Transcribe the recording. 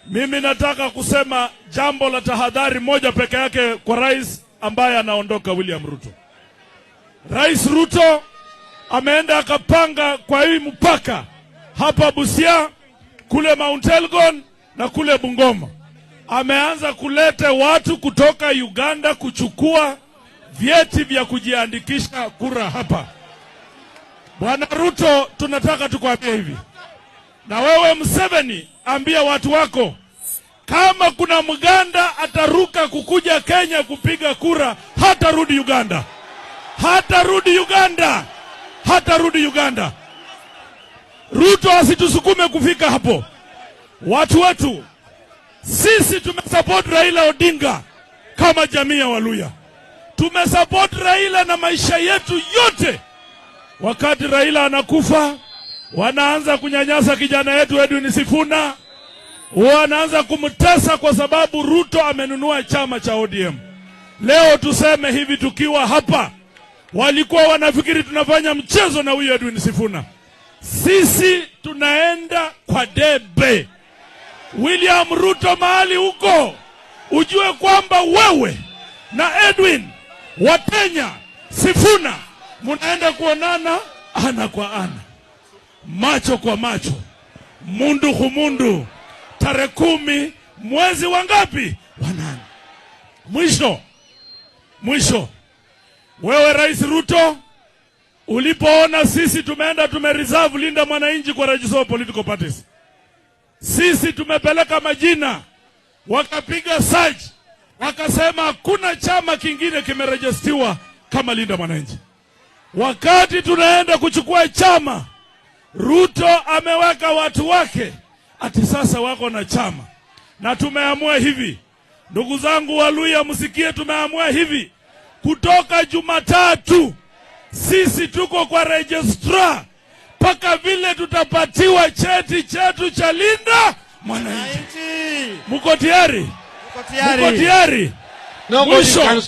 Mimi nataka kusema jambo la tahadhari moja peke yake kwa rais ambaye anaondoka, William Ruto. Rais Ruto ameenda akapanga kwa hii mpaka hapa Busia, kule Mount Elgon na kule Bungoma. Ameanza kuleta watu kutoka Uganda kuchukua vyeti vya kujiandikisha kura hapa. Bwana Ruto, tunataka tukwambie hivi. Na wewe Museveni, ambia watu wako, kama kuna Mganda ataruka kukuja Kenya kupiga kura, hatarudi Uganda. Hatarudi Uganda. Hatarudi Uganda. Ruto asitusukume kufika hapo. Watu wetu, sisi tumesupport Raila Odinga kama jamii ya Waluya. Tumesupport Raila na maisha yetu yote. Wakati Raila anakufa, wanaanza kunyanyasa kijana yetu Edwin Sifuna. Wanaanza kumtesa kwa sababu Ruto amenunua chama cha ODM. Leo tuseme hivi tukiwa hapa, walikuwa wanafikiri tunafanya mchezo na huyo Edwin Sifuna. Sisi tunaenda kwa debe. William Ruto, mahali huko, ujue kwamba wewe na Edwin, Watenya, Sifuna munaenda kuonana ana kwa ana, macho kwa macho, mundu kumundu, tarehe 10 mwezi wangapi? wa 8. Mwisho, wewe Rais Ruto, ulipoona sisi tumeenda tumereserve Linda Mwananchi kwa register of political parties, sisi tumepeleka majina, wakapiga search, wakasema hakuna chama kingine kimerejistiwa kama Linda Mwananchi. Wakati tunaenda kuchukua chama, Ruto ameweka watu wake ati sasa wako na chama. Na tumeamua hivi, ndugu zangu Waluya msikie, tumeamua hivi, kutoka Jumatatu sisi tuko kwa registrar paka vile tutapatiwa cheti chetu cha Linda Mwananchi. Mko tayari? Mko tayari? Mwisho